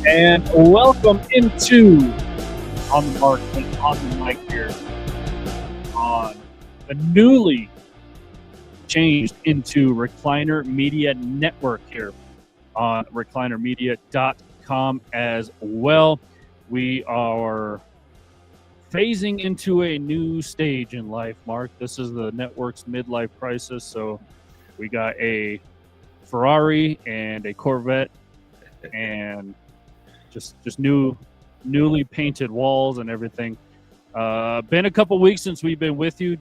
And welcome into On the Mark and On the Mic here on the newly changed into Recliner Media Network here on reclinermedia.com as well. We are phasing into a new stage in life, Mark. This is the network's midlife crisis. So we got a Ferrari and a Corvette and just newly painted walls and everything. Been a couple weeks since we've been with you,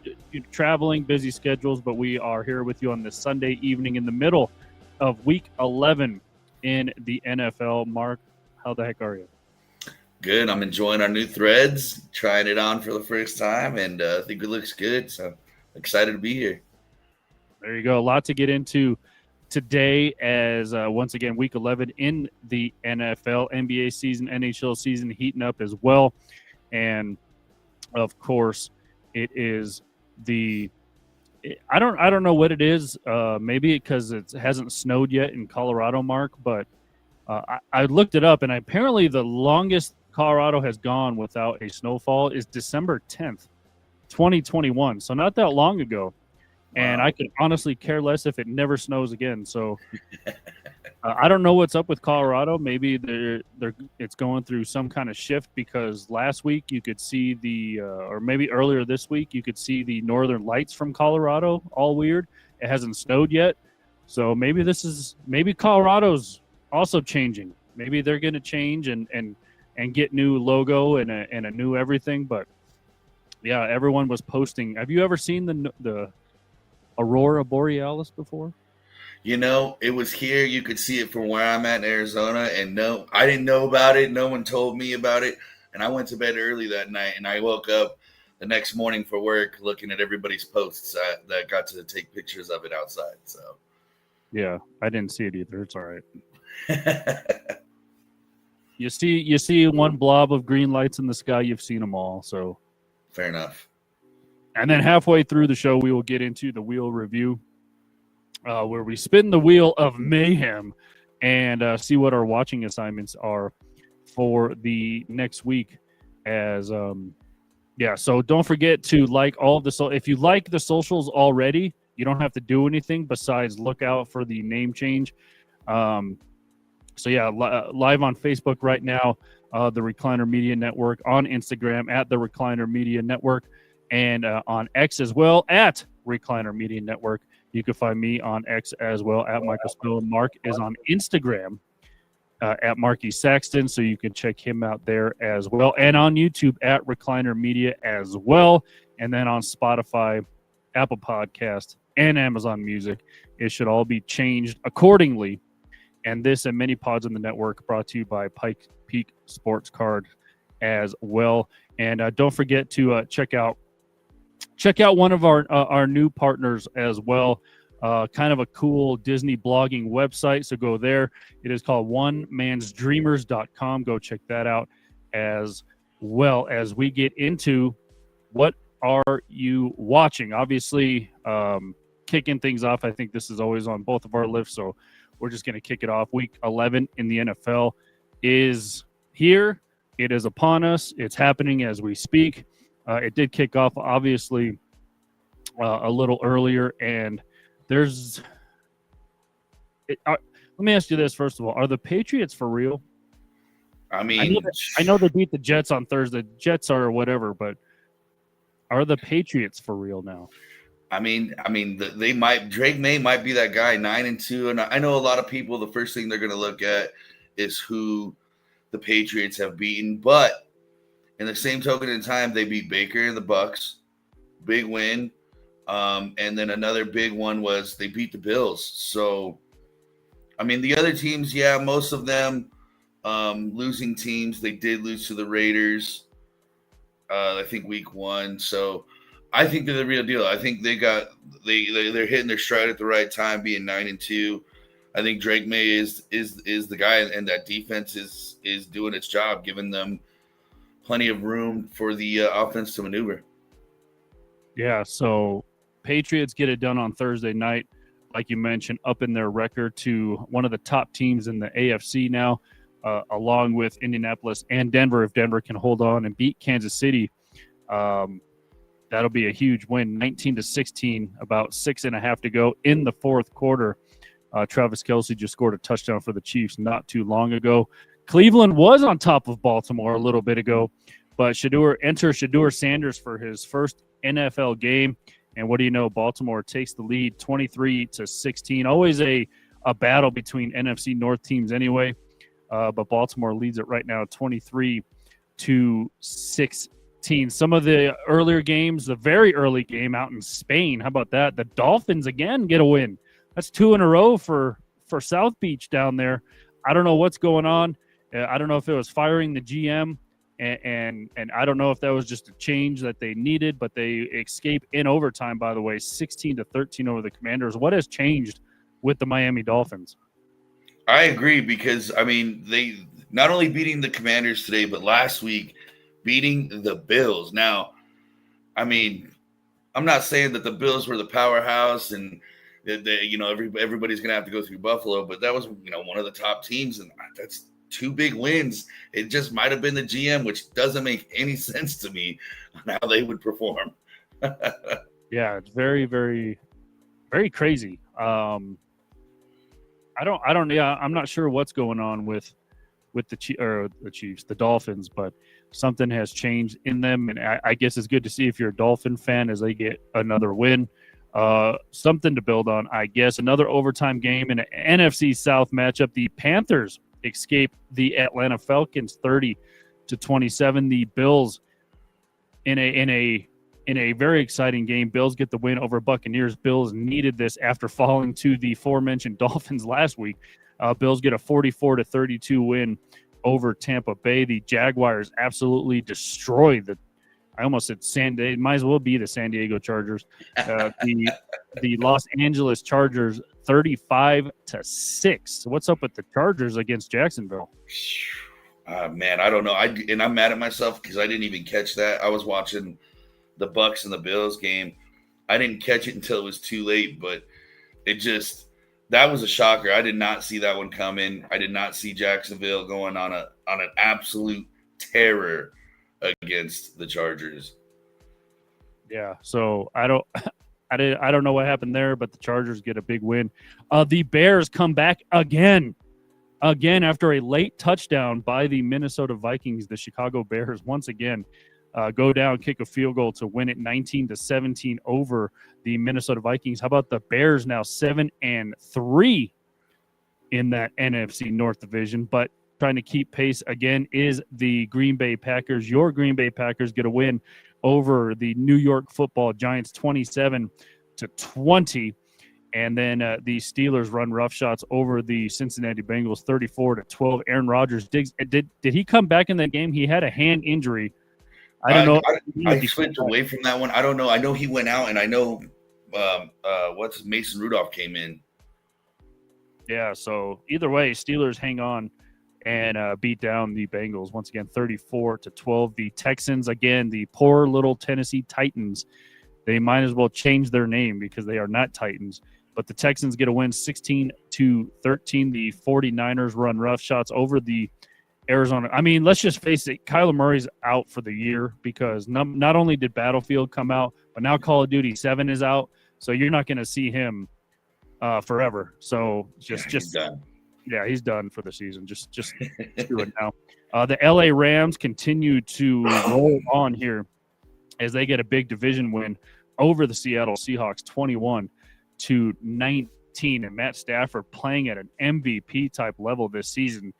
traveling, busy schedules, but we are here with you on this Sunday evening in the middle of Week 11 in the NFL. Mark, how the heck are you? Good. I'm enjoying our new threads, trying it on for the first time, and I think it looks good. So excited to be here. There you go. A lot to get into today as once again Week 11 in the NFL, NBA season, NHL season heating up as well. And of course, it is I don't know what it is. Maybe because it hasn't snowed yet in Colorado, Mark, but I looked it up, and apparently the longest Colorado has gone without a snowfall is December 10th, 2021. So not that long ago. And I could honestly care less if it never snows again. So I don't know what's up with Colorado. Maybe it's going through some kind of shift, because last week you could see or maybe earlier this week, you could see the northern lights from Colorado, all weird. It hasn't snowed yet. So maybe Colorado's also changing. Maybe they're going to change and get new logo and a new everything. But yeah, everyone was posting. Have you ever seen the Aurora Borealis before? You know, it was here. You could see it from where I'm at in Arizona. And no, I didn't know about it. No one told me about it. And I went to bed early that night, and I woke up the next morning for work looking at everybody's posts that got to take pictures of it outside. So, yeah, I didn't see it either. It's all right. You see one blob of green lights in the sky, you've seen them all. So fair enough. And then halfway through the show, we will get into the wheel review, where we spin the wheel of mayhem and see what our watching assignments are for the next week. So don't forget to like all of the if you like the socials already, you don't have to do anything besides look out for the name change. Live on Facebook right now, the Recliner Media Network, on Instagram at the Recliner Media Network, and on X as well at Recliner Media Network. You can find me on X as well at Michael Spill. Mark is on Instagram at Marky Saxton, so you can check him out there as well. And on YouTube at Recliner Media as well. And then on Spotify, Apple Podcast, and Amazon Music. It should all be changed accordingly. And this and many pods in the network brought to you by Pike Peak Sports Card as well. And don't forget to check out one of our new partners as well. Kind of a cool Disney blogging website. So go there. It is called onemansdreamers.com. Go check that out as well as we get into what are you watching. Obviously, kicking things off. I think this is always on both of our lists. So we're just going to kick it off. Week 11 in the NFL is here. It is upon us. It's happening as we speak. It did kick off, obviously, a little earlier, and let me ask you this, first of all. Are the Patriots for real? I mean, I know they beat the Jets on Thursday. Jets are whatever, but are the Patriots for real now? I mean, they might. Drake May might be that guy, 9-2, and I know a lot of people. The first thing they're going to look at is who the Patriots have beaten, but in the same token in time, they beat Baker and the Bucks, big win, and then another big one was they beat the Bills. So, I mean, the other teams, yeah, most of them losing teams. They did lose to the Raiders, I think week 1. So I think they're the real deal. I think they're hitting their stride at the right time, being 9-2. I think Drake May is the guy, and that defense is doing its job, giving them plenty of room for the offense to maneuver. Yeah, so Patriots get it done on Thursday night, like you mentioned, up in their record to one of the top teams in the AFC now. along with Indianapolis and Denver. If Denver can hold on and beat Kansas City, that'll be a huge win. 19-16, about 6.5 to go in the fourth quarter. Travis Kelce just scored a touchdown for the Chiefs not too long ago. Cleveland was on top of Baltimore a little bit ago, but Shedeur Sanders for his first NFL game. And what do you know? Baltimore takes the lead 23-16. Always a battle between NFC North teams anyway. But Baltimore leads it right now 23-16. Some of the earlier games, the very early game out in Spain, how about that? The Dolphins again get a win. That's 2 in a row for South Beach down there. I don't know what's going on. I don't know if it was firing the GM, and I don't know if that was just a change that they needed, but they escape in overtime, by the way, 16-13 over the Commanders. What has changed with the Miami Dolphins? I agree because, I mean, they not only beating the Commanders today, but last week beating the Bills. Now, I mean, I'm not saying that the Bills were the powerhouse and that everybody's going to have to go through Buffalo, but that was, one of the top teams, and that's 2 big wins. It just might have been the GM, which doesn't make any sense to me on how they would perform. Yeah, it's very, very, very crazy. I'm not sure what's going on with the Chiefs, the Dolphins, but something has changed in them, and I guess it's good to see if you're a Dolphin fan as they get another win. Something to build on, I guess. Another overtime game in an NFC South matchup. The Panthers escape the Atlanta Falcons 30-27. The Bills in a very exciting game. Bills get the win over Buccaneers. Bills needed this after falling to the aforementioned Dolphins last week. Bills get a 44-32 win over Tampa Bay. The Jaguars absolutely destroyed I almost said it might as well be the San Diego Chargers. The Los Angeles Chargers 35-6. What's up with the Chargers against Jacksonville? Man, I don't know. I'm mad at myself because I didn't even catch that. I was watching the Bucks and the Bills game. I didn't catch it until it was too late, but that was a shocker. I did not see that one coming. I did not see Jacksonville going on an absolute terror against the Chargers. Yeah, so I don't know what happened there, but the Chargers get a big win. The Bears come back again after a late touchdown by the Minnesota Vikings. The Chicago Bears once again go down, kick a field goal to win it 19-17 over the Minnesota Vikings. How about the Bears now 7-3 in that NFC North division, but trying to keep pace again is the Green Bay Packers. Your Green Bay Packers get a win over the New York Football Giants 27-20. And then the Steelers run roughshots over the Cincinnati Bengals 34-12. Aaron Rodgers did he come back in that game? He had a hand injury. I don't know. I switched away from that one. I don't know. I know he went out, and I know Mason Rudolph came in. Yeah, so either way, Steelers hang on and beat down the Bengals once again 34-12. The Texans, again, the poor little Tennessee Titans, they might as well change their name because they are not Titans. But the Texans get a win 16-13. The 49ers run roughshots over the Arizona. I mean, let's just face it, Kyler Murray's out for the year because not only did Battlefield come out, but now Call of Duty 7 is out. So you're not going to see him forever. So he's done. Yeah, he's done for the season. Just do it now. The LA Rams continue to roll on here as they get a big division win over the Seattle Seahawks 21-19. And Matt Stafford playing at an MVP type level this season.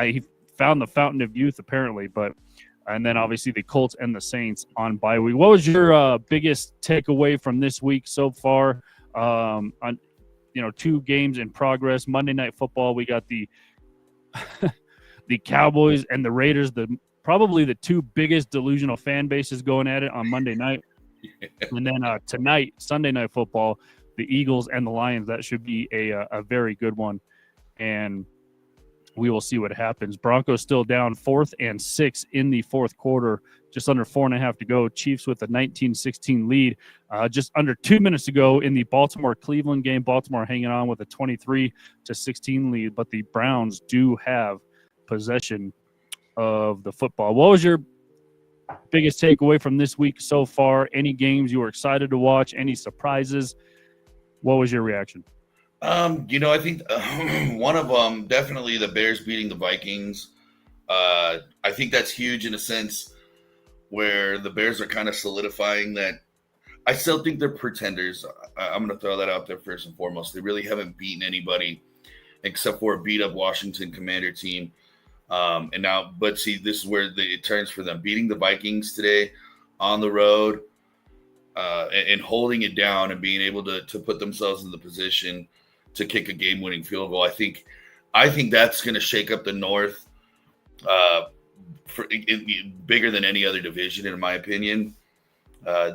He found the fountain of youth apparently, and then obviously the Colts and the Saints on bye week. What was your biggest takeaway from this week so far? On 2 games in progress. Monday Night Football, we got the the Cowboys and the Raiders, probably the 2 biggest delusional fan bases going at it on Monday night. And then tonight, Sunday Night Football, the Eagles and the Lions. That should be a very good one. And we will see what happens. Broncos still down 4th and 6 in the fourth quarter. Just under 4.5 to go. Chiefs with a 19-16 lead. Just under 2 minutes to go in the Baltimore-Cleveland game. Baltimore hanging on with a 23-16 lead, but the Browns do have possession of the football. What was your biggest takeaway from this week so far? Any games you were excited to watch? Any surprises? What was your reaction? I think one of them, definitely the Bears beating the Vikings. I think that's huge in a sense where the Bears are kind of solidifying that. I still think they're pretenders. I'm going to throw that out there first and foremost. They really haven't beaten anybody except for a beat up Washington Commander team. But see, this is where it turns for them. Beating the Vikings today on the road and holding it down and being able to put themselves in the position to kick a game-winning field goal. I think that's going to shake up the North bigger than any other division, in my opinion,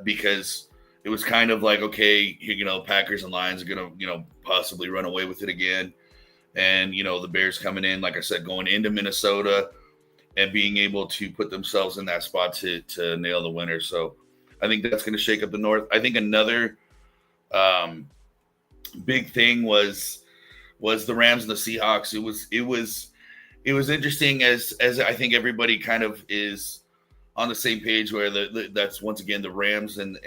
because it was kind of like, okay, Packers and Lions are going to, possibly run away with it again. And, the Bears coming in, like I said, going into Minnesota and being able to put themselves in that spot to nail the winner. So I think that's going to shake up the North. I think another big thing was the Rams and the Seahawks. It was interesting as I think everybody kind of is on the same page where that's once again the Rams and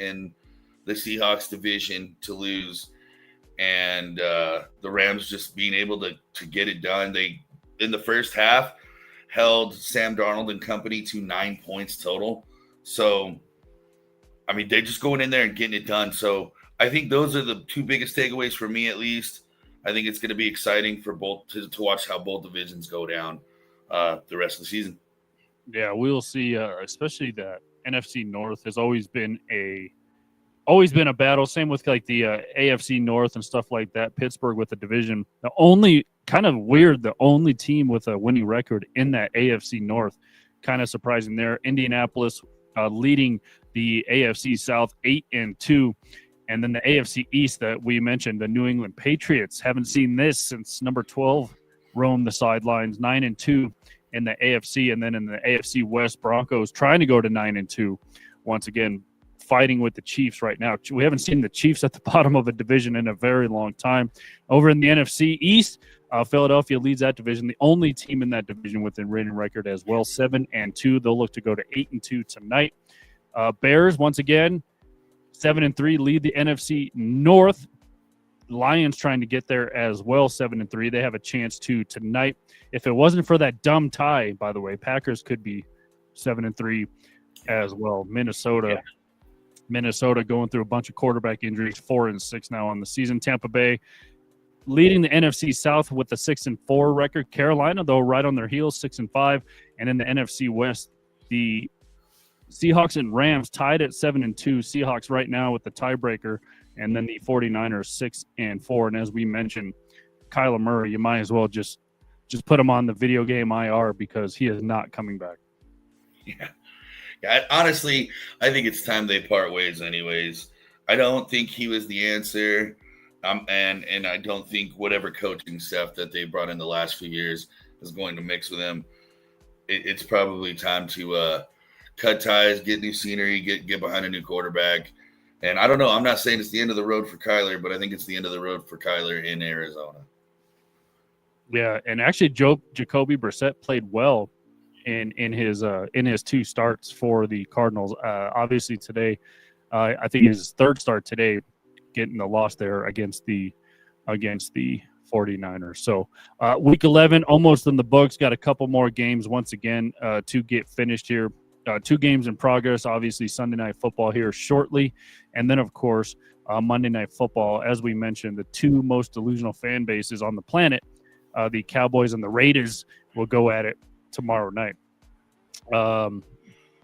the Seahawks division to lose. And the Rams just being able to get it done. They, in the first half, held Sam Darnold and company to 9 points total. So, I mean, they're just going in there and getting it done. So, I think those are the two biggest takeaways for me, at least. I think it's going to be exciting for both to watch how both divisions go down the rest of the season. Yeah, we'll see. Especially that NFC North has always been a battle. Same with like the AFC North and stuff like that. Pittsburgh with the division. The only team with a winning record in that AFC North. Kind of surprising there. Indianapolis leading the AFC South 8-2. And then the AFC East that we mentioned, the New England Patriots, haven't seen this since number 12 roamed the sidelines, 9-2 in the AFC. And then in the AFC West, Broncos trying to go to 9-2. Once again, fighting with the Chiefs right now. We haven't seen the Chiefs at the bottom of a division in a very long time. Over in the NFC East, Philadelphia leads that division. The only team in that division with a winning record as well, 7-2. They'll look to go to 8-2 tonight. Bears, once again, 7-3, lead the NFC North. Lions trying to get there as well, 7-3. They have a chance to tonight. If it wasn't for that dumb tie, by the way, Packers could be 7-3 as well. Minnesota going through a bunch of quarterback injuries, 4-6 now on the season. Tampa Bay leading the NFC South with a 6-4 record. Carolina, though, right on their heels, 6-5. And in the NFC West, the Seahawks and Rams tied at 7-2. Seahawks right now with the tiebreaker, and then the 49ers 6-4. And as we mentioned, Kyler Murray, you might as well just put him on the video game IR because he is not coming back. Yeah, honestly, I think it's time they part ways anyways. I don't think he was the answer. And I don't think whatever coaching staff that they brought in the last few years is going to mix with him. It's probably time to cut ties, get new scenery, get behind a new quarterback. And I don't know. I'm not saying it's the end of the road for Kyler, but I think it's the end of the road for Kyler in Arizona. Yeah, and actually Jacoby Brissett played well in his two starts for the Cardinals. Obviously today, I think his third start today, getting the loss there against the 49ers. So week 11 almost in the books. Got a couple more games once again to get finished here. 2 games in progress. Obviously Sunday Night Football here shortly, and then of course Monday Night Football. As we mentioned, the 2 most delusional fan bases on the planet, the Cowboys and the Raiders, will go at it tomorrow night.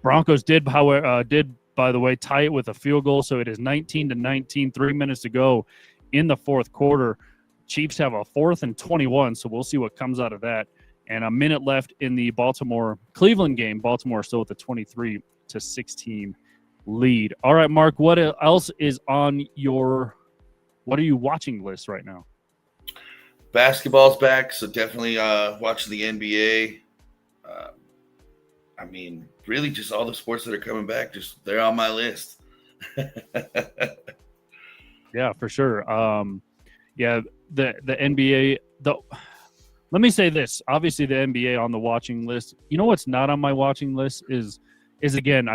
Broncos did by the way tie it with a field goal, so it is 19-19, 3 minutes to go in the fourth quarter. Chiefs have a 4th and 21, so we'll see what comes out of that. And a minute left in the Baltimore-Cleveland game. Baltimore still with the 23-16 lead. All right, Mark, what else is on what are you watching list right now? Basketball's back, so definitely watching the NBA. I mean, really just all the sports that are coming back, they're on my list. Yeah, for sure. The NBA, let me say this. Obviously, the NBA on the watching list. You know what's not on my watching list is again,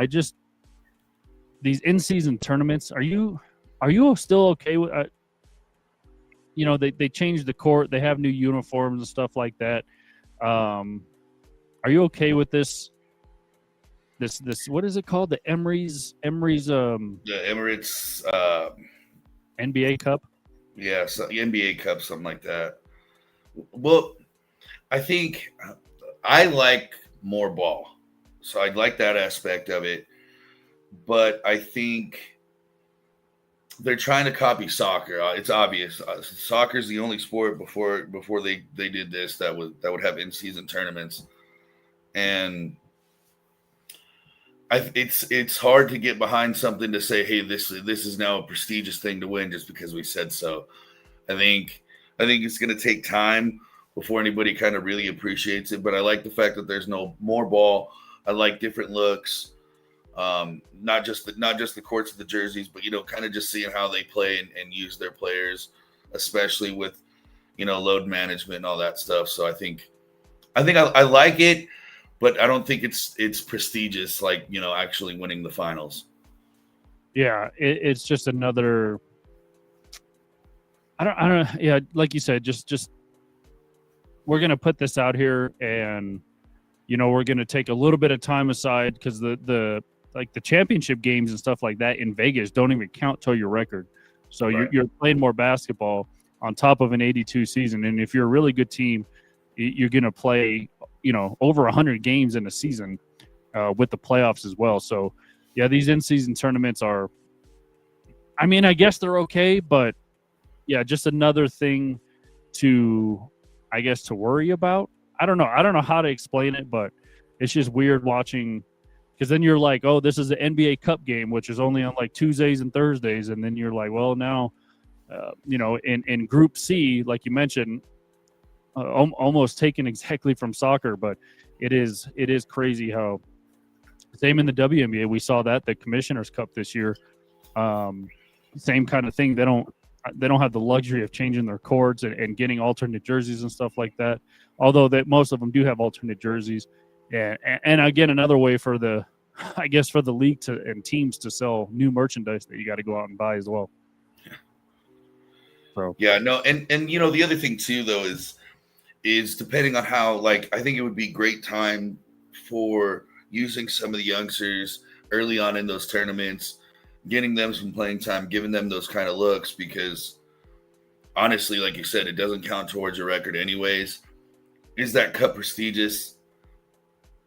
these in-season tournaments. Are you still okay with? They changed the court. They have new uniforms and stuff like that. Are you okay with this? This what is it called? The Emery's The Emirates, NBA Cup. yeah, so the NBA Cup, something like that. Well, I think I like more ball, so I'd like that aspect of it. But I think they're trying to copy soccer. It's obvious. Soccer is the only sport before they did this that would have in season tournaments, and it's hard to get behind something to say, hey, this is now a prestigious thing to win just because we said so. I think it's going to take time before anybody kind of really appreciates it. But I like the fact that there's no more ball. I like different looks, not just the courts of the jerseys, but kind of just seeing how they play and use their players, especially with load management and all that stuff. So I think I like it. But I don't think it's prestigious like actually winning the finals. Yeah, it's just another. I don't. Yeah, like you said, just we're gonna put this out here, and we're gonna take a little bit of time aside because the championship games and stuff like that in Vegas don't even count till your record. So Right. you're playing more basketball on top of an 82 season, and if you're a really good team, you're gonna play over 100 games in a season with the playoffs as well. So, yeah, these in-season tournaments are, I guess they're okay, but, yeah, just another thing to worry about. I don't know how to explain it, but it's just weird watching because then you're like, oh, this is the NBA Cup game, which is only on, like, Tuesdays and Thursdays, and then you're like, well, now, in Group C, like you mentioned, almost taken exactly from soccer, but it is crazy how same in the WNBA. We saw that the Commissioner's Cup this year, same kind of thing. They don't have the luxury of changing their courts and getting alternate jerseys and stuff like that. Although that most of them do have alternate jerseys, and again another way for the for the league and teams to sell new merchandise that you got to go out and buy as well. So Yeah, no, and the other thing too though is depending on how, I think it would be great time for using some of the youngsters early on in those tournaments, getting them some playing time, giving them those kind of looks, because honestly, like you said, it doesn't count towards your record anyways. Is that cup prestigious?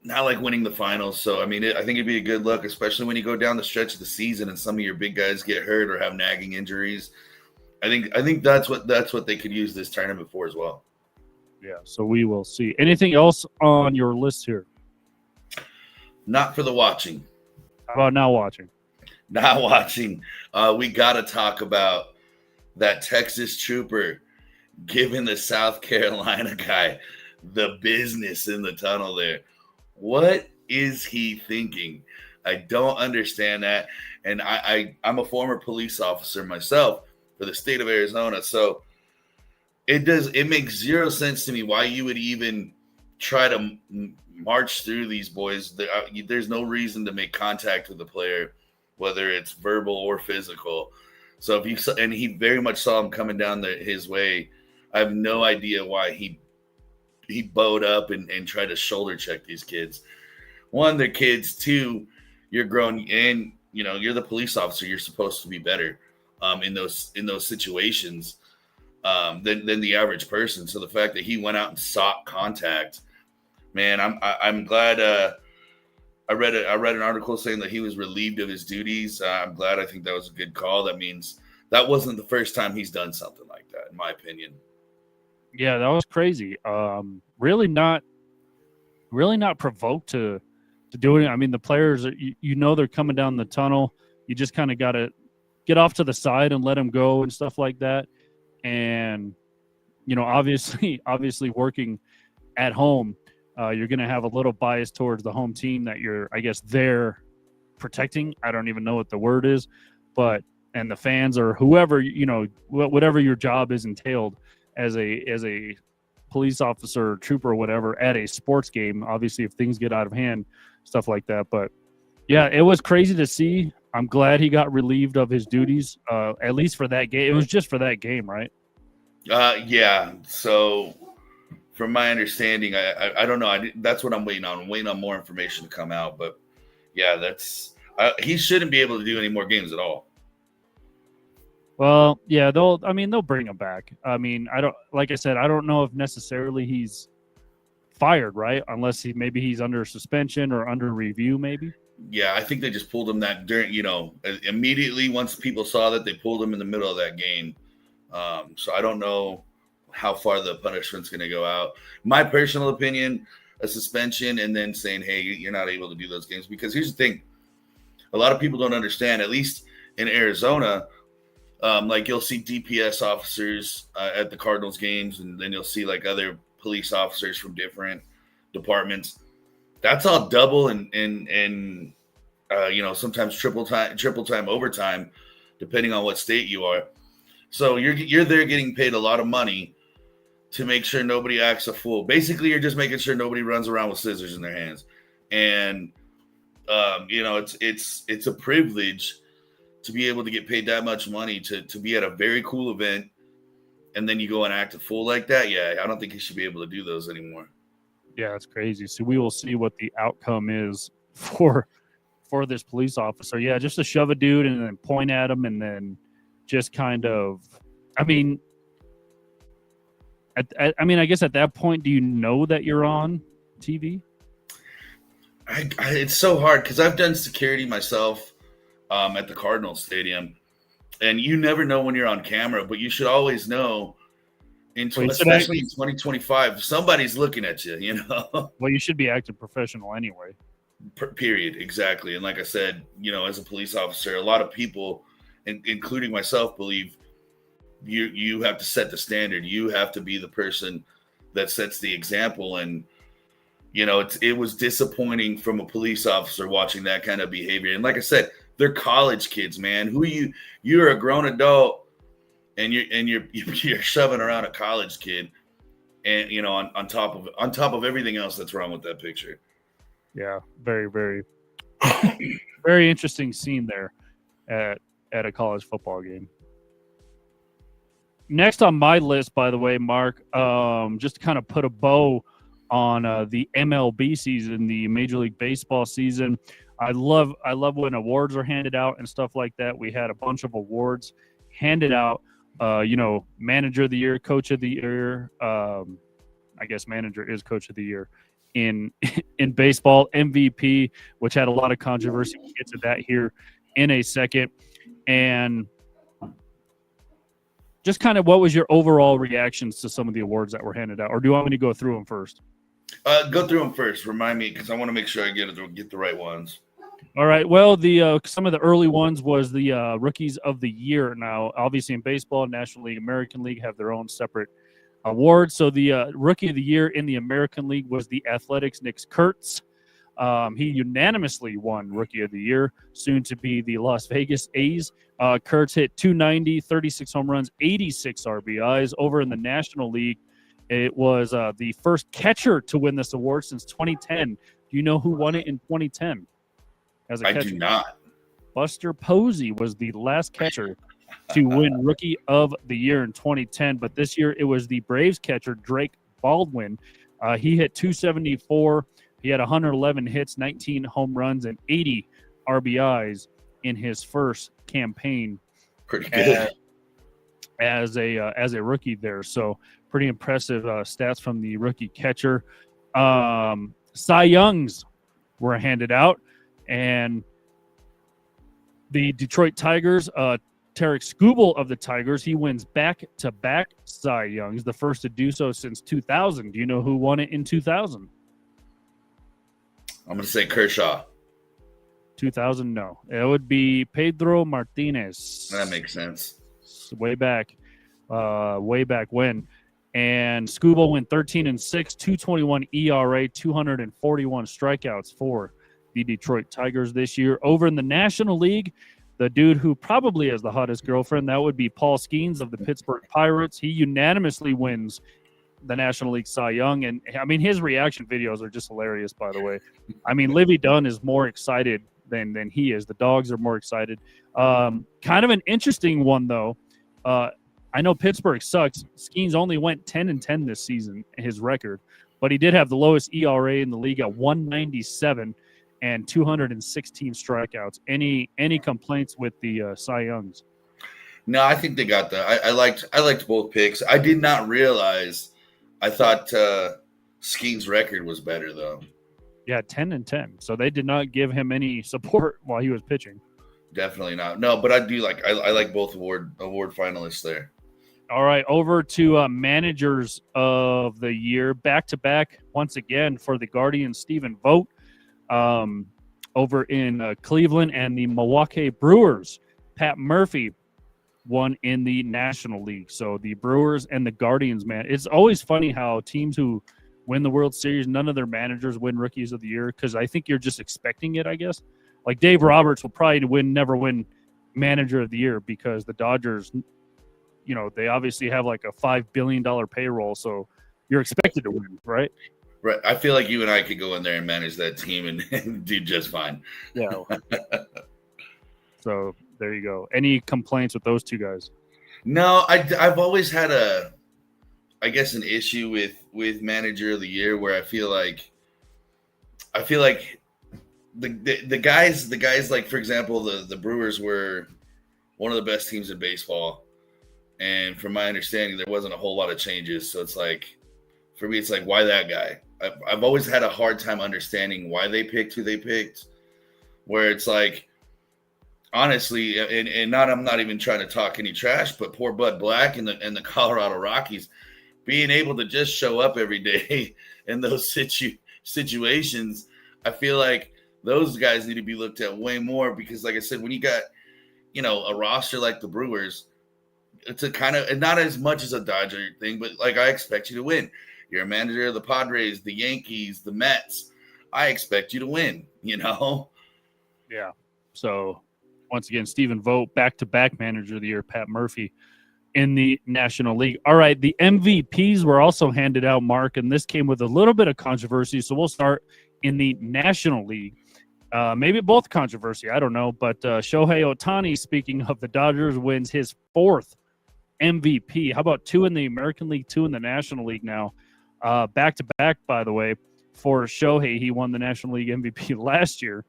Not like winning the finals. So, I think it'd be a good look, especially when you go down the stretch of the season and some of your big guys get hurt or have nagging injuries. I think that's what they could use this tournament for as well. yeah, so we will see. Anything else on your list here? Not for the watching. How about now watching? Not watching. We got to talk about that Texas trooper giving the South Carolina guy the business in the tunnel there. What is he thinking? I don't understand that. And I'm a former police officer myself for the state of Arizona. So it makes zero sense to me why you would even try to march through these boys. There's no reason to make contact with the player, whether it's verbal or physical. So he very much saw him coming down his way. I have no idea why he bowed up and tried to shoulder check these kids. One, they're kids. Two, you're grown and you're the police officer. You're supposed to be better in those situations than the average person. So the fact that he went out and sought contact, man, I'm glad. I read an article saying that he was relieved of his duties. I'm glad. I think that was a good call. That means that wasn't the first time he's done something like that, in my opinion. Yeah, that was crazy. Really not provoked to do it. The players, they're coming down the tunnel. You just kind of got to get off to the side and let them go and stuff like that. And obviously working at home, you're going to have a little bias towards the home team that you're, they're protecting. I don't even know what the word is, and the fans or whoever, whatever your job is entailed as a police officer or trooper or whatever at a sports game. Obviously, if things get out of hand, stuff like that. But yeah, it was crazy to see. I'm glad he got relieved of his duties, at least for that game. It was just for that game, right? Yeah. So, from my understanding, I don't know. That's what I'm waiting on. I'm waiting on more information to come out. But yeah, he shouldn't be able to do any more games at all. Well, yeah, they'll bring him back. I mean, like I said, I don't know if necessarily he's fired, right? Unless he's under suspension or under review, maybe. Yeah, I think they just pulled him that during, immediately once people saw that, they pulled him in the middle of that game. So I don't know how far the punishment's going to go out. My personal opinion, a suspension and then saying, hey, you're not able to do those games. Because here's the thing. A lot of people don't understand, at least in Arizona, like you'll see DPS officers at the Cardinals games, and then you'll see like other police officers from different departments. That's all double and sometimes triple time overtime, depending on what state you are. So you're there getting paid a lot of money to make sure nobody acts a fool. Basically, you're just making sure nobody runs around with scissors in their hands. And it's a privilege to be able to get paid that much money to be at a very cool event, and then you go and act a fool like that. Yeah, I don't think you should be able to do those anymore. Yeah, it's crazy. So we will see what the outcome is for this police officer. Yeah, just to shove a dude and then point at him and then just kind of, I guess at that point, do you know that you're on TV? It's so hard because I've done security myself at the Cardinals Stadium, and you never know when you're on camera, but you should always know, especially in 2025, somebody's looking at you, Well, you should be acting professional anyway. Period. Exactly. And like I said, as a police officer, a lot of people, including myself, believe you have to set the standard. You have to be the person that sets the example. And it was disappointing from a police officer watching that kind of behavior. And like I said, they're college kids, man. You're a grown adult, and you're shoving around a college kid, and on top of everything else that's wrong with that picture. Yeah, very, very, very interesting scene there at a college football game. Next on my list, by the way, Mark, just to kind of put a bow on the MLB season, the Major League Baseball season. I love when awards are handed out and stuff like that. We had a bunch of awards handed out. Manager of the year, coach of the year. I guess manager is coach of the year in baseball. MVP, which had a lot of controversy. We'll get to that here in a second. And just kind of what was your overall reactions to some of the awards that were handed out? Or do you want me to go through them first? Go through them first. Remind me, because I want to make sure I get the right ones. All right. Well, the some of the early ones was the Rookies of the Year. Now, obviously in baseball, National League, American League have their own separate awards. So the Rookie of the Year in the American League was the Athletics' Nick Kurtz. He unanimously won Rookie of the Year, soon to be the Las Vegas A's. Kurtz hit 290, 36 home runs, 86 RBIs. Over in the National League, it was the first catcher to win this award since 2010. Do you know who won it in 2010? As a catcher? I do not. Buster Posey was the last catcher to win Rookie of the Year in 2010. But this year, it was the Braves catcher, Drake Baldwin. He hit 274. He had 111 hits, 19 home runs, and 80 RBIs in his first campaign. Pretty good. As a rookie there. So pretty impressive stats from the rookie catcher. Cy Youngs were handed out, and the Detroit Tigers, Tarek Skubal of the Tigers, he wins back-to-back Cy Youngs, the first to do so since 2000. Do you know who won it in 2000? I'm going to say Kershaw. 2000, no. It would be Pedro Martinez. That makes sense. Way back when. And Skubal went 13-6, 221 ERA, 241 strikeouts for the Detroit Tigers this year. Over in the National League, the dude who probably has the hottest girlfriend, that would be Paul Skeens of the Pittsburgh Pirates. He unanimously wins the National League Cy Young. And I mean, his reaction videos are just hilarious, by the way. I mean, Livy Dunn is more excited than he is. The dogs are more excited. Kind of an interesting one, though. I know Pittsburgh sucks. Skeens only went 10-10 this season, his record, but he did have the lowest ERA in the league at 197 and 216 strikeouts. Any complaints with the Cy Youngs? No, I think they got that. I liked both picks. I did not realize. I thought Skeen's record was better though. Yeah, 10-10. So they did not give him any support while he was pitching. Definitely not. No, but I do like. I like both award finalists there. All right, over to managers of the year, back to back once again for the Guardians. Stephen Vogt over in Cleveland, and the Milwaukee Brewers. Pat Murphy won in the National League. So the Brewers and the Guardians, man, it's always funny how teams who win the World Series, none of their managers win Rookies of the Year, because I think you're just expecting it, I guess. Like Dave Roberts will probably never win Manager of the Year because the Dodgers, you know, they obviously have like a $5 billion payroll, so you're expected to win, right? Right. I feel like you and I could go in there and manage that team and do just fine. Yeah. So there you go. Any complaints with those two guys? No, I've always had an issue with Manager of the Year where I feel like the guys like, for example, the Brewers were one of the best teams in baseball, and from my understanding, there wasn't a whole lot of changes. So it's like, for me, it's like, why that guy? I've always had a hard time understanding why they picked who they picked. Where it's like, honestly, and I'm not even trying to talk any trash, but poor Bud Black and the Colorado Rockies being able to just show up every day in those situations, I feel like those guys need to be looked at way more, because, like I said, when you got, you know, a roster like the Brewers, it's a kind of, not as much as a Dodger thing, but like, I expect you to win. You're a manager of the Padres, the Yankees, the Mets. I expect you to win, you know? Yeah. So once again, Stephen Vogt, back-to-back Manager of the Year, Pat Murphy in the National League. All right, the MVPs were also handed out, Mark, and this came with a little bit of controversy, so we'll start in the National League. Maybe both controversy, I don't know, but Shohei Ohtani, speaking of the Dodgers, wins his fourth MVP. How about two in the American League, two in the National League now? Back-to-back, by the way, for Shohei. He won the National League MVP last year.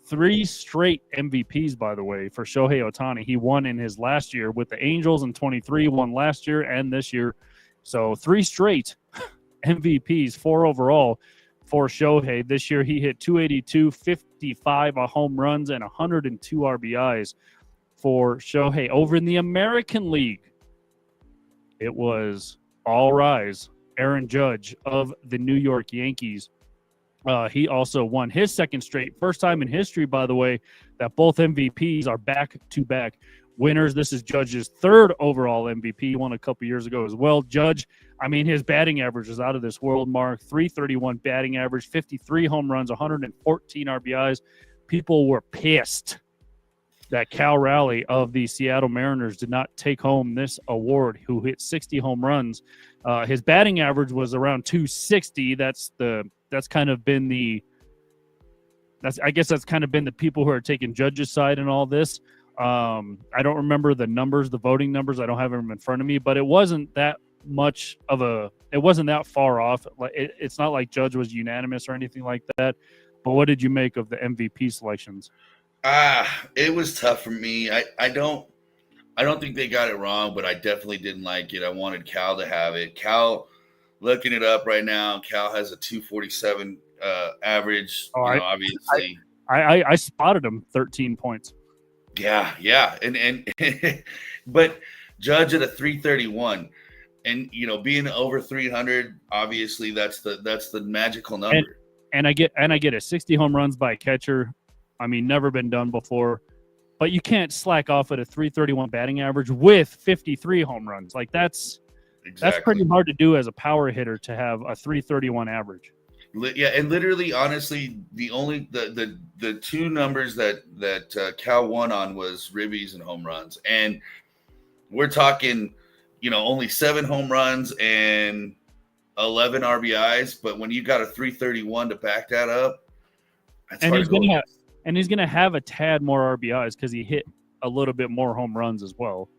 3 straight MVPs, by the way, for Shohei Ohtani. He won in his last year with the Angels in 23, won last year and this year. So 3 straight MVPs, 4 overall for Shohei. This year he hit 282, 55 home runs, and 102 RBIs for Shohei. Over in the American League, it was all rise, Aaron Judge of the New York Yankees. He also won his second straight. First time in history, by the way, that both MVPs are back-to-back winners. This is Judge's third overall MVP. He won a couple years ago as well. Judge, I mean, his batting average is out of this world, Mark. 331 batting average, 53 home runs, 114 RBIs. People were pissed that Cal Raleigh of the Seattle Mariners did not take home this award, who hit 60 home runs. His batting average was around 260. That's kind of been the people who are taking Judge's side in all this. I don't remember the numbers, the voting numbers. I don't have them in front of me, but it wasn't that far off. It's not like Judge was unanimous or anything like that. But what did you make of the MVP selections? It was tough for me. I don't think they got it wrong, but I definitely didn't like it. I wanted Cal to have it. Cal, looking it up right now, Cal has a 247 average. Obviously. I spotted him 13 points. Yeah. And but Judge at a 331, and being over 300, obviously that's the magical number. And I get it. 60 home runs by a catcher. I mean, never been done before. But you can't slack off at a 331 batting average with 53 home runs. Like that's pretty hard to do as a power hitter, to have a 331 average. Yeah, and literally, honestly, the two numbers that Cal won on was ribbies and home runs, and we're talking only 7 home runs and 11 RBIs, but when you got a 331 to back that up, it's And hard to go against. he's gonna have a tad more RBIs because he hit a little bit more home runs as well.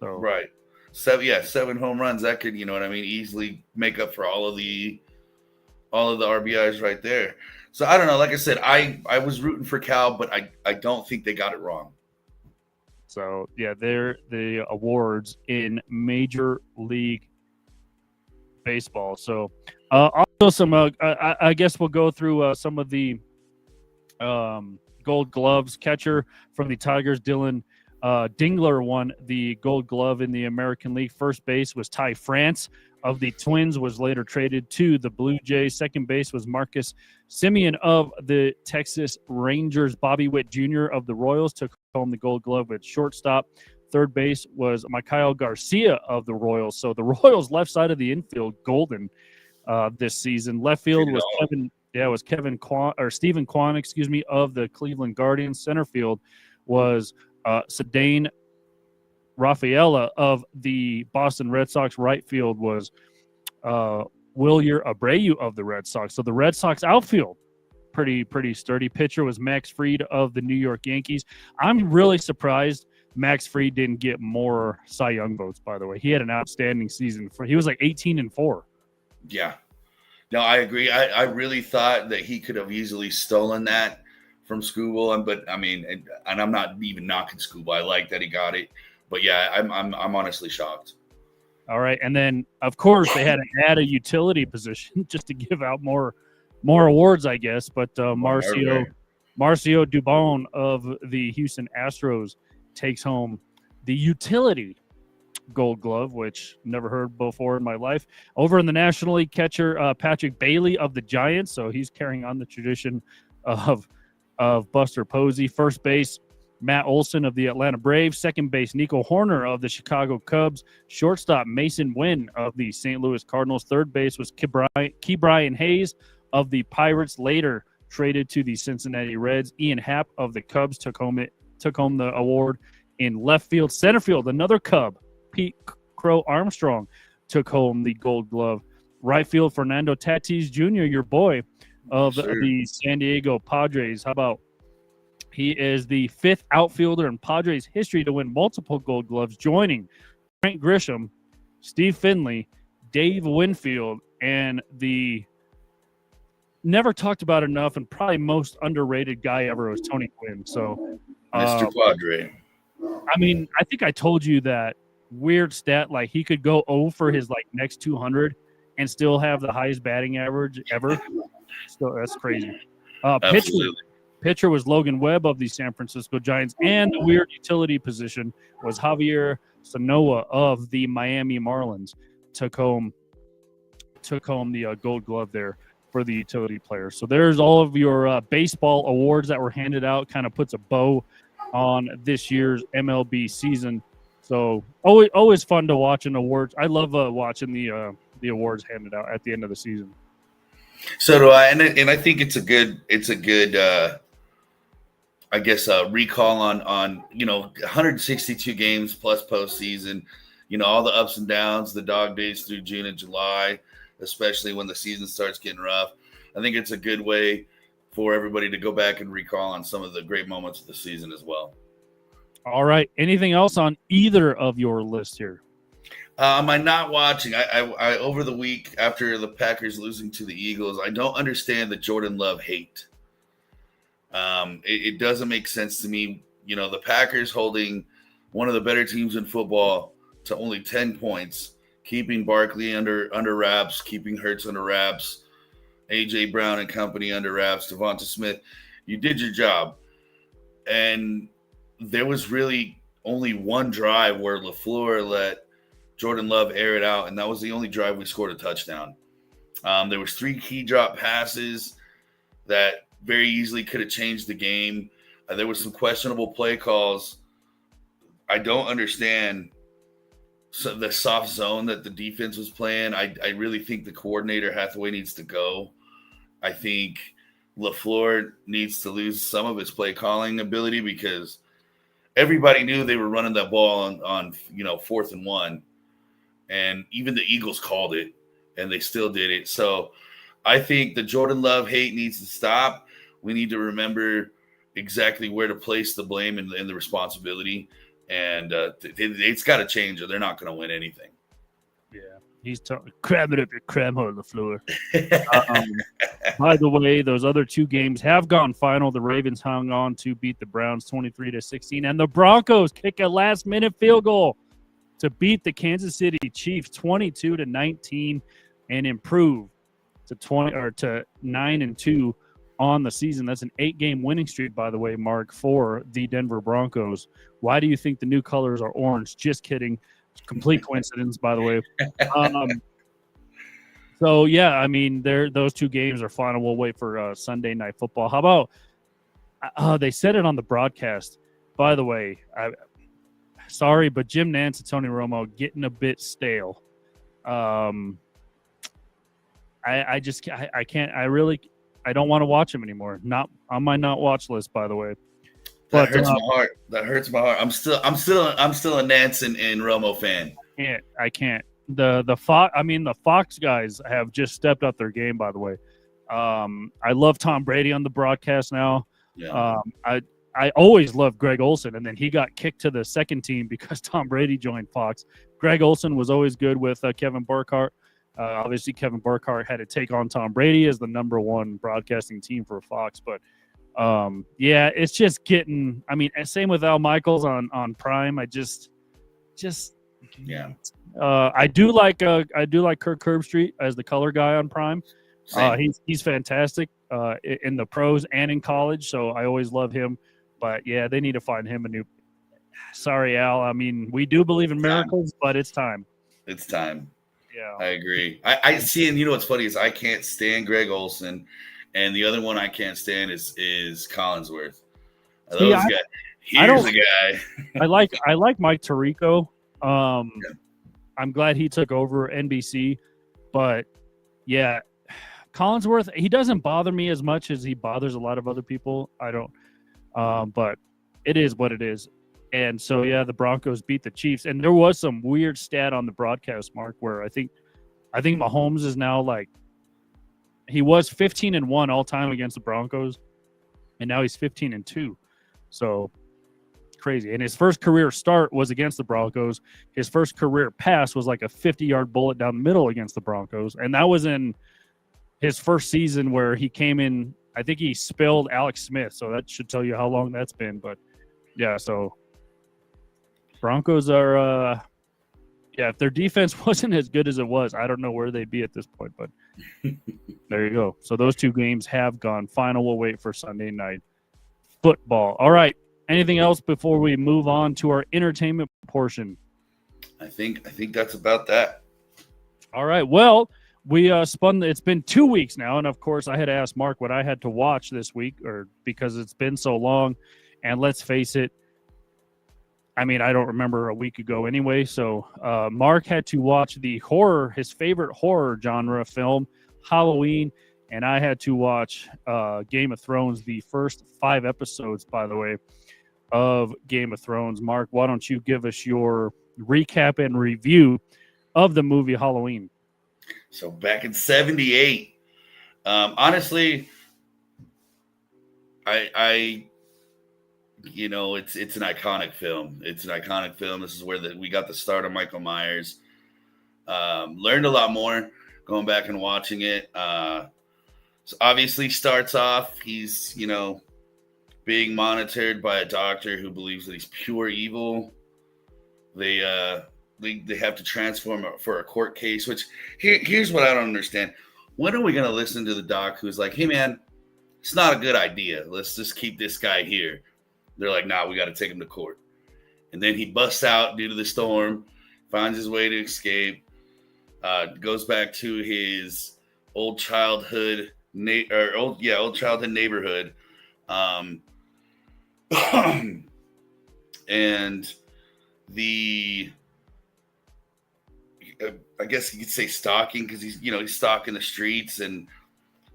So Right. 7 home runs, that could, easily make up for all of the RBIs right there. So I don't know. Like I said, I was rooting for Cal, but I don't think they got it wrong. So yeah, they're the awards in Major League Baseball. So also some, I guess we'll go through some of the Gold Gloves. Catcher from the Tigers, Dylan Dingler, won the Gold Glove in the American League. First base was Ty France of the Twins, was later traded to the Blue Jays. Second base was Marcus Semien of the Texas Rangers. Bobby Witt Jr. of the Royals took home the Gold Glove with shortstop. Third base was Mikhail Garcia of the Royals. So the Royals' left side of the infield golden this season. Left field was Stephen Kwan, of the Cleveland Guardians. Center field was Cedane Rafaela of the Boston Red Sox. Right field was Wilyer Abreu of the Red Sox. So the Red Sox outfield, pretty sturdy. Pitcher was Max Fried of the New York Yankees. I'm really surprised Max Fried didn't get more Cy Young votes, by the way. He had an outstanding season. He was like 18-4. Yeah. No, I agree. I really thought that he could have easily stolen that from Skubal, but I mean, and I'm not even knocking Skubal. I like that he got it, but yeah, I'm honestly shocked. All right, and then of course they had to add a utility position just to give out more awards, I guess. But Marcio Dubon of the Houston Astros takes home the utility Gold Glove, which never heard before in my life. Over in the National League, catcher Patrick Bailey of the Giants, so he's carrying on the tradition of Buster Posey. First base, Matt Olson of the Atlanta Braves. Second base, Nico Horner of the Chicago Cubs. Shortstop, Mason Wynn of the St. Louis Cardinals. Third base was Ke'Bryan Hayes of the Pirates, later traded to the Cincinnati Reds. Ian Happ of the Cubs took home the award. In left field. Center field, another Cub, Pete Crow Armstrong, took home the Gold Glove. Right field, Fernando Tatis Jr., your boy of the San Diego Padres. How about he is the 5th outfielder in Padres history to win multiple Gold Gloves, joining Trent Grisham, Steve Finley, Dave Winfield, and the never talked about enough and probably most underrated guy ever was Tony Gwynn. So, Mr. Padre. I mean, I think I told you that weird stat, like he could go 0 for his next 200 and still have the highest batting average ever. So that's crazy. Pitcher was Logan Webb of the San Francisco Giants, and the weird utility position was Javier Sanoa of the Miami Marlins. Took home the Gold Glove there for the utility player. So there's all of your baseball awards that were handed out. Kind of puts a bow on this year's MLB season. So always fun to watch an awards. I love watching the awards handed out at the end of the season. So do I, and I think it's a good I guess recall on 162 games plus postseason. All the ups and downs, the dog days through June and July, especially when the season starts getting rough. I think it's a good way for everybody to go back and recall on some of the great moments of the season as well. All right. Anything else on either of your lists here? Am I not watching? I over the week after the Packers losing to the Eagles, I don't understand the Jordan Love hate. It doesn't make sense to me. The Packers holding one of the better teams in football to only 10 points, keeping Barkley under wraps, keeping Hurts under wraps, A.J. Brown and company under wraps, Devonta Smith. You did your job. And there was really only one drive where LaFleur let Jordan Love air it out, and that was the only drive we scored a touchdown. There was 3 key drop passes that very easily could have changed the game. There was some questionable play calls. I don't understand the soft zone that the defense was playing. I really think the coordinator, Hathaway, needs to go. I think LaFleur needs to lose some of his play calling ability because everybody knew they were running that ball on 4th and 1. and even the Eagles called it, and they still did it. So I think the Jordan Love hate needs to stop. We need to remember exactly where to place the blame and the responsibility, and it's got to change, or they're not going to win anything. Yeah, he's cram it up your cram hole, LaFleur. By the way, those other two games have gone final. The Ravens hung on to beat the Browns 23-16, and the Broncos kick a last-minute field goal to beat the Kansas City Chiefs 22-19 and improve to 9-2 on the season. That's an 8-game winning streak, by the way, Mark, for the Denver Broncos. Why do you think the new colors are orange? Just kidding. Complete coincidence, by the way. So, yeah, I mean, those two games are final. We'll wait for Sunday Night Football. How about they said it on the broadcast. By the way, sorry, but Jim Nantz and Tony Romo getting a bit stale. I can't. I don't want to watch them anymore. Not on my not watch list, by the way. That hurts my heart. That hurts my heart. I'm still a Nantz and Romo fan. I can't. The Fox guys have just stepped up their game, by the way. I love Tom Brady on the broadcast now. Yeah. I always loved Greg Olson, and then he got kicked to the second team because Tom Brady joined Fox. Greg Olson was always good with Kevin Burkhardt. Obviously, Kevin Burkhardt had to take on Tom Brady as the number one broadcasting team for Fox. But, yeah, it's just getting – I mean, same with Al Michaels on Prime. I just yeah. I do like Kirk Herbstreit as the color guy on Prime. He's fantastic in the pros and in college, so I always love him. But, yeah, they need to find him a new – sorry, Al. I mean, we do believe in miracles, but it's time. It's time. Yeah, I agree. I see, and you know what's funny is I can't stand Greg Olson, and the other one I can't stand is Collinsworth. Those guys. Here's the guy. I like Mike Tirico. I'm glad he took over NBC, but yeah, Collinsworth, he doesn't bother me as much as he bothers a lot of other people. I don't, but it is what it is. And so, yeah, the Broncos beat the Chiefs. And there was some weird stat on the broadcast, Mark, where I think Mahomes is now he was 15-1 all time against the Broncos, and now he's 15-2. So crazy. And his first career start was against the Broncos. His first career pass was like a 50-yard bullet down the middle against the Broncos. And that was in his first season where he came in, I think he spilled Alex Smith. So that should tell you how long that's been. But, yeah, so Broncos are if their defense wasn't as good as it was, I don't know where they'd be at this point, but there you go. So those two games have gone final. We'll wait for Sunday Night Football. All right. Anything else before we move on to our entertainment portion? I think that's about that. All right. Well, we it's been 2 weeks now, and of course I had asked Mark what I had to watch this week, or because it's been so long, and let's face it, I mean, I don't remember a week ago anyway. So Mark had to watch his favorite horror genre film, Halloween, and I had to watch Game of Thrones, the first 5 episodes, by the way, of Game of Thrones. Mark, why don't you give us your recap and review of the movie Halloween? So back in 1978, honestly, I you know, it's an iconic film. It's an iconic film. This is where we got the start of Michael Myers. Learned a lot more going back and watching it. So obviously starts off, he's, being monitored by a doctor who believes that he's pure evil. They have to transform for a court case, which here's what I don't understand. When are we going to listen to the doc who's like, hey, man, it's not a good idea. Let's just keep this guy here. They're like, nah, we got to take him to court. And then he busts out due to the storm, finds his way to escape, goes back to his old childhood neighborhood. And I guess you could say stalking, because he's stalking the streets, and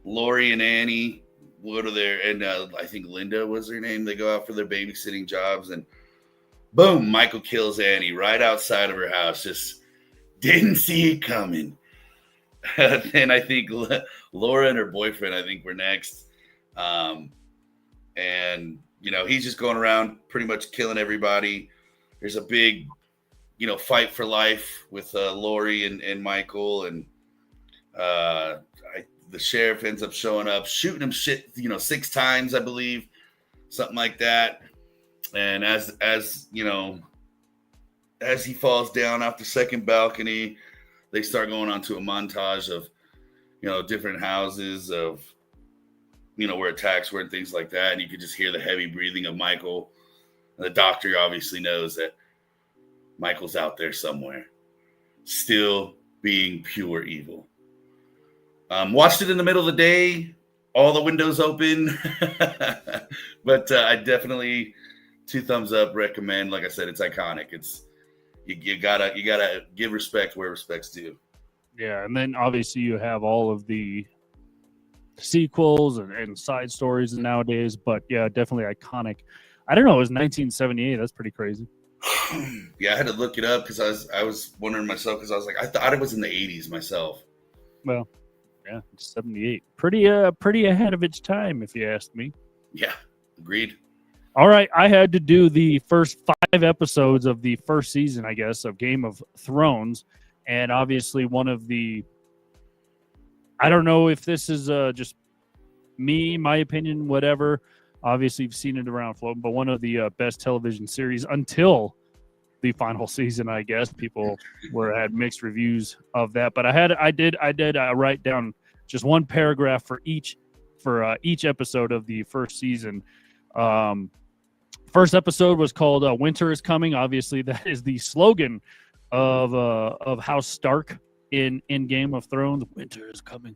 Lori and Annie go to their, and I think Linda was her name. They go out for their babysitting jobs, and boom, Michael kills Annie right outside of her house, just Didn't see it coming. Then I think Laura and her boyfriend, I think, were next. And, you know, he's just going around pretty much killing everybody. There's a big, you know, fight for life with Lori and Michael. And the sheriff ends up showing up, shooting him 6 times, I believe, something like that. And as you know, as he falls down off the second balcony, they start going on to a montage of, you know, different houses of, you know, where attacks were and things like that. And you could just hear the heavy breathing of Michael. And the doctor obviously knows that Michael's out there somewhere, still being pure evil. Watched it in the middle of the day, all the windows open. But I definitely 2 thumbs up, recommend. Like I said, it's iconic. It's you gotta give respect where respect's due. Yeah, and then obviously you have all of the sequels and side stories nowadays, but yeah, definitely iconic. I don't know, it was 1978. That's pretty crazy. Yeah, I had to look it up because I was wondering myself, because I was like, I thought it was in the 80s myself. Well, yeah, it's 78. Pretty ahead of its time, if you ask me. Yeah, agreed. All right, I had to do the first 5 episodes of the first season, I guess, of Game of Thrones. And obviously one of the, I don't know if this is just me, my opinion, whatever. Obviously, you've seen it around floating, but one of the best television series until the final season, I guess. People had mixed reviews of that. But I did write down just one paragraph for each episode of the first season. First episode was called "Winter is Coming." Obviously, that is the slogan of House Stark in Game of Thrones. Winter is coming.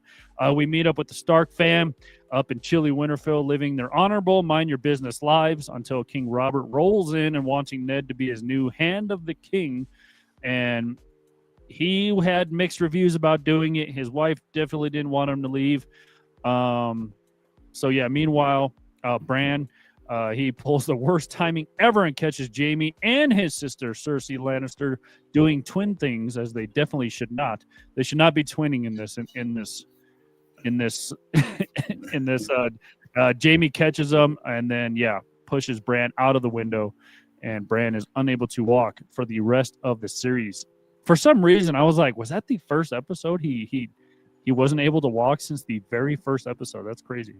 We meet up with the Stark fam up in chilly Winterfell, living their honorable, mind your business lives until King Robert rolls in and wanting Ned to be his new Hand of the King. And he had mixed reviews about doing it. His wife definitely didn't want him to leave. So yeah, meanwhile, Bran, he pulls the worst timing ever and catches Jaime and his sister Cersei Lannister doing twin things, as they definitely should not. They should not be twinning in this. Jaime catches them and then pushes Bran out of the window, and Bran is unable to walk for the rest of the series. For some reason, I was like, was that the first episode? He wasn't able to walk since the very first episode. That's crazy.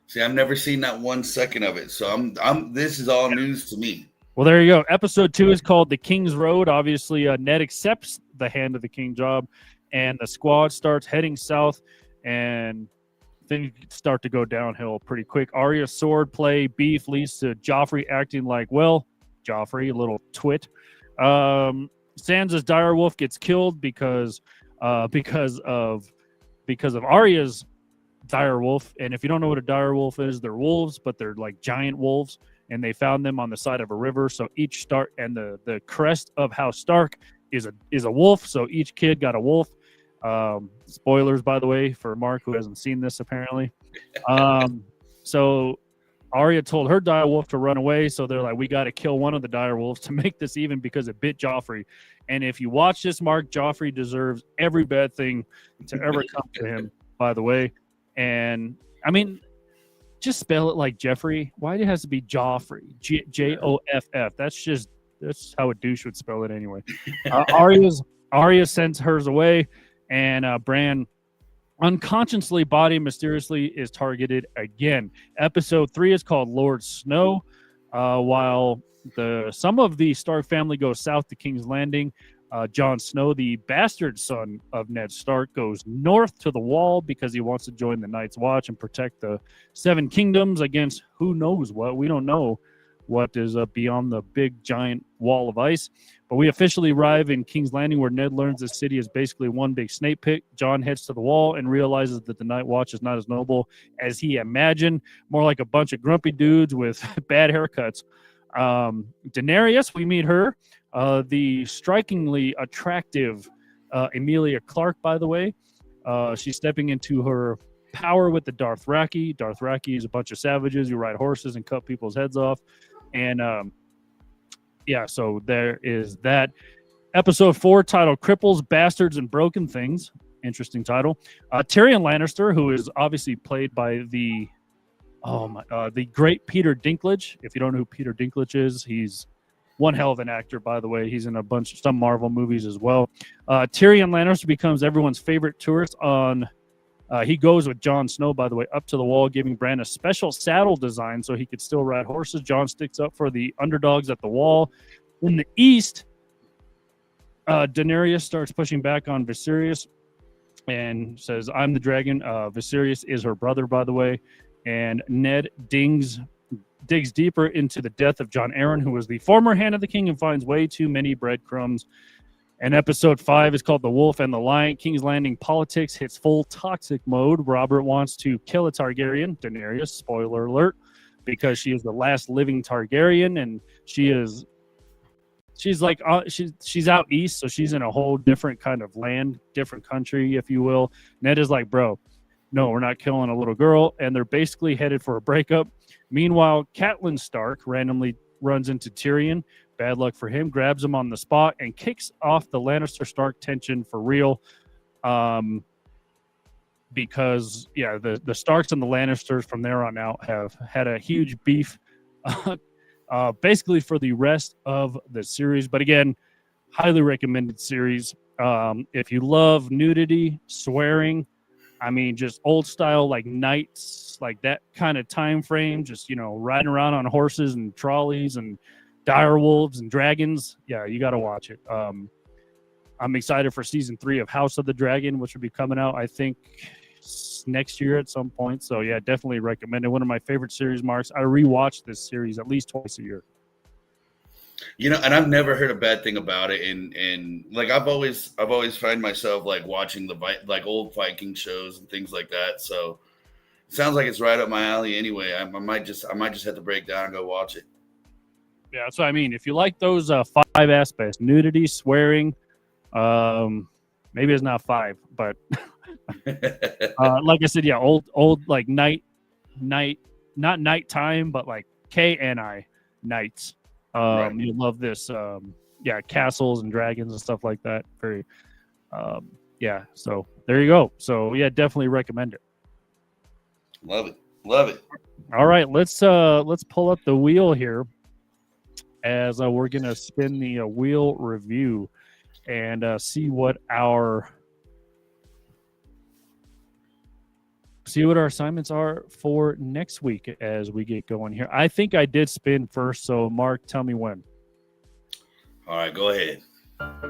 See, I've never seen that 1 second of it, so this is all news to me. Well, there you go. Episode 2 is called The King's Road. Obviously, Ned accepts the Hand of the King job, and the squad starts heading south, and things start to go downhill pretty quick. Arya's sword play beef leads to Joffrey acting like, well, Joffrey, a little twit. Sansa's direwolf gets killed because of Arya's direwolf. And if you don't know what a direwolf is, they're wolves, but they're like giant wolves, and they found them on the side of a river. So each Stark, and the crest of House Stark is a wolf. So each kid got a wolf. Spoilers, by the way, for Mark, who hasn't seen this apparently. So Arya told her direwolf to run away. So they're like, we got to kill one of the direwolves to make this even, because it bit Joffrey. And if you watch this, Mark, Joffrey deserves every bad thing to ever come to him, by the way. And I mean, just spell it like Jeffrey. Why it has to be Joffrey? Joff. That's how a douche would spell it anyway. Arya sends hers away, and Bran unconsciously, body mysteriously is targeted again. Episode 3 is called Lord Snow. While some of the Stark family goes south to King's Landing, Jon Snow, the bastard son of Ned Stark, goes north to the Wall because he wants to join the Night's Watch and protect the 7 kingdoms against who knows what. We don't know what is beyond the big giant wall of ice. But we officially arrive in King's Landing, where Ned learns the city is basically one big snake pit. Jon heads to the Wall and realizes that the Night Watch is not as noble as he imagined, more like a bunch of grumpy dudes with bad haircuts. Daenerys, we meet her. The strikingly attractive Emilia Clarke, by the way. She's stepping into her power with the Dothraki. Dothraki is a bunch of savages who ride horses and cut people's heads off. And so there is that. Episode 4, titled Cripples, Bastards, and Broken Things. Interesting title. Tyrion Lannister, who is obviously played by the great Peter Dinklage. If you don't know who Peter Dinklage is, he's one hell of an actor, by the way. He's in some Marvel movies as well. Tyrion Lannister becomes everyone's favorite tourist on... he goes with Jon Snow, by the way, up to the wall, giving Bran a special saddle design so he could still ride horses. Jon sticks up for the underdogs at the wall. In the east, Daenerys starts pushing back on Viserys and says, I'm the dragon. Viserys is her brother, by the way. And Ned digs deeper into the death of Jon Arryn, who was the former Hand of the King, and finds way too many breadcrumbs. And episode 5 is called The Wolf and the Lion. King's Landing politics hits full toxic mode. Robert wants to kill a Targaryen, Daenerys, spoiler alert, because she is the last living Targaryen, and she's out east, so she's in a whole different kind of land, different country, if you will. Ned is like, bro, no, we're not killing a little girl, and they're basically headed for a breakup. Meanwhile, Catelyn Stark randomly runs into Tyrion. Bad luck for him, grabs him on the spot, and kicks off the Lannister-Stark tension for real. Because, yeah, the Starks and the Lannisters from there on out have had a huge beef basically for the rest of the series. But again, highly recommended series. If you love nudity, swearing, I mean, just old style, like knights, like that kind of time frame, just, riding around on horses and trolleys and dire wolves and dragons. Yeah, you got to watch it. I'm excited for season 3 of House of the Dragon, which will be coming out, I think, next year at some point. So yeah, definitely recommend it. One of my favorite series, Marks. I rewatch this series at least twice a year. And I've never heard a bad thing about it. And like I've always find myself like watching the old Viking shows and things like that. So it sounds like it's right up my alley. Anyway, I might just have to break down and go watch it. Yeah, that's what I mean. If you like those 5 aspects, nudity, swearing, maybe it's not 5, but like I said, yeah, old like night, not nighttime, but like KNI nights. Right. You love this, castles and dragons and stuff like that. Very, so there you go. So yeah, definitely recommend it. Love it. All right, let's pull up the wheel here as we're gonna spin the wheel review and see what our assignments are for next week as we get going here. I think I did spin first, so Mark, tell me when. All right, go ahead. I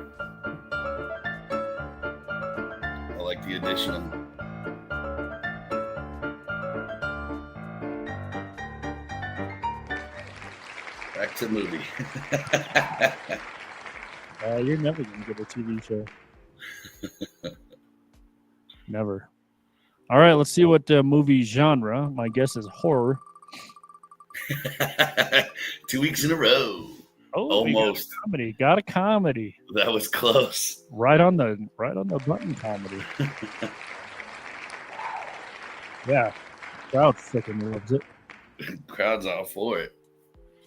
like the addition. Back to the movie. You're never going to get a TV show. Never. All right, let's see what movie genre. My guess is horror. 2 weeks in a row. Oh, almost. Got a comedy. That was close. Right on the button, comedy. Yeah, crowd freaking loves it. Crowd's all for it.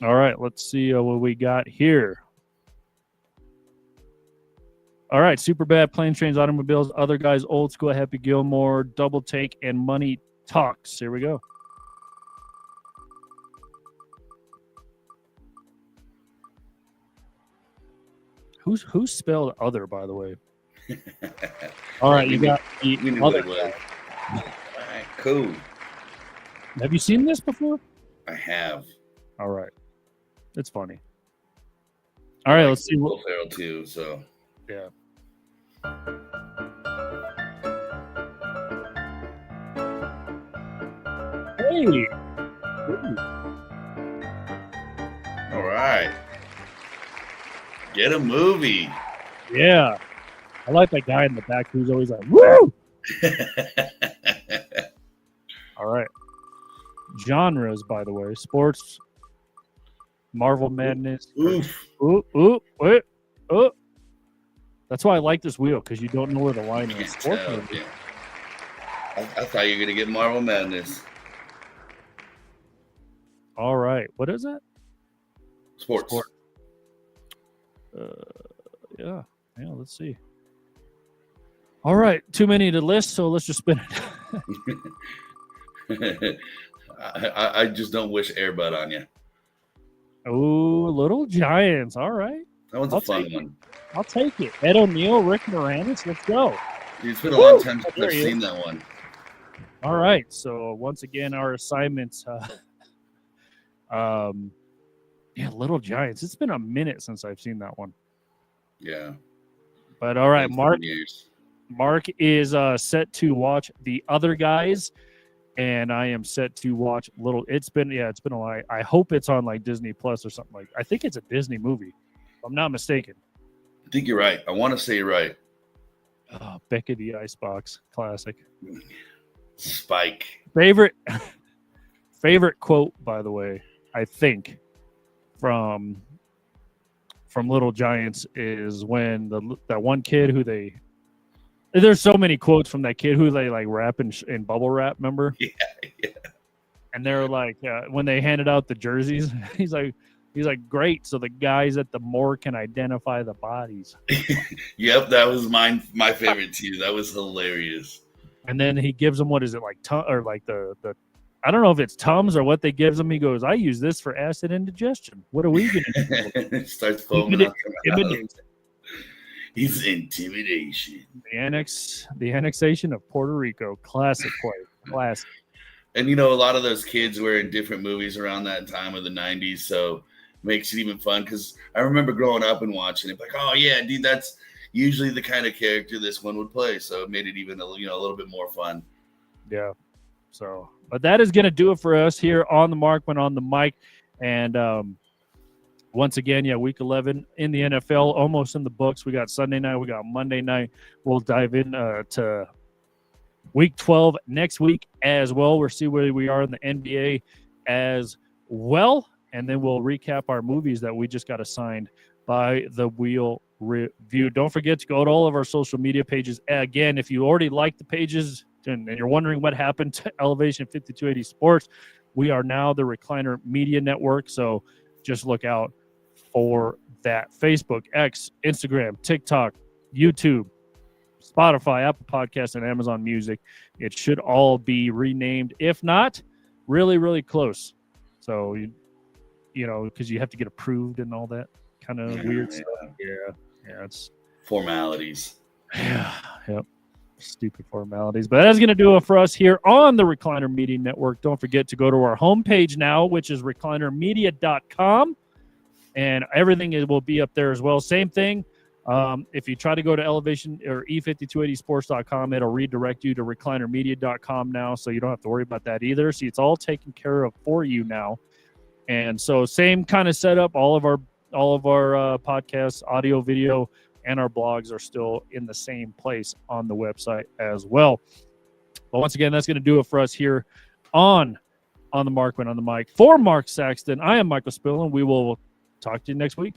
All right, let's see what we got here. All right, Superbad, Planes, Trains, Automobiles, Other Guys, Old School, Happy Gilmore, Double Take, and Money Talks. Here we go. Who's spelled other, by the way? All right, you got the other guy. All right, cool. Have you seen this before? I have. All right. It's funny. All right, let's see. Will Ferrell too, so. Yeah. Hey. Ooh. All right. Get a movie. Yeah. I like that guy in the back who's always like, woo! All right. Genres, by the way. Sports, Marvel Madness. Oof. Wait. That's why I like this wheel, because you don't know where the line is. Yeah. I thought you were going to get Marvel Madness. All right. What is it? Sports. Yeah. Let's see. All right, too many to list, so let's just spin it. I just don't wish Airbud on you. Oh, Little Giants. All right. That one's a fun one. I'll take it. Ed O'Neill, Rick Moranis. Let's go. Dude, it's been a long time since I've seen that one. All right. So once again, our assignments. Little Giants. It's been a minute since I've seen that one. Yeah. But all right, Mark. Mark is set to watch The Other Guys, and I am set to watch It's been a while. I hope it's on like Disney Plus or something like. I think it's a Disney movie, if I'm not mistaken. I think you're right. I want to say you're right. Oh, Becky the Icebox, classic. Spike. Favorite quote, by the way, I think from Little Giants is when that one kid who there's so many quotes from that kid who they like rap in bubble wrap, remember? Yeah. And they're like, when they handed out the jerseys, he's like, great. So the guys at the morgue can identify the bodies. Yep, that was my favorite too. That was hilarious. And then he gives them, what is it, like or like the I don't know if it's Tums or what they gives him. He goes, I use this for acid indigestion. What are we going to do? Starts foaming out the He's intimidation. The annexation of Puerto Rico. Classic play. Classic. And, a lot of those kids were in different movies around that time of the 90s, so makes it even fun because I remember growing up and watching it. Like, oh, yeah, dude, that's usually the kind of character this one would play. So it made it even a little bit more fun. Yeah. So, but that is going to do it for us here on the Markman on the mic. And once again, week 11 in the NFL, almost in the books. We got Sunday night. We got Monday night. We'll dive in to week 12 next week as well. We'll see where we are in the NBA as well. And then we'll recap our movies that we just got assigned by the Wheel Review. Don't forget to go to all of our social media pages. Again, if you already like the pages and you're wondering what happened to Elevation 5280 Sports, we are now the Recliner Media Network. So just look out for that. Facebook, X, Instagram, TikTok, YouTube, Spotify, Apple Podcasts, and Amazon Music. It should all be renamed. If not, really, really close. So, because you have to get approved and all that kind of weird stuff. Yeah, it's formalities. Yeah, yep. Stupid formalities. But that's going to do it for us here on the Recliner Media Network. Don't forget to go to our homepage now, which is reclinermedia.com. And everything will be up there as well. Same thing. If you try to go to Elevation or E5280sports.com, it'll redirect you to reclinermedia.com now. So you don't have to worry about that either. See, it's all taken care of for you now. And so same kind of setup. All of our podcasts, audio, video, and our blogs are still in the same place on the website as well. But once again, that's going to do it for us here on the Markman on the mic. For Mark Saxton, I am Michael Spillane. We will talk to you next week.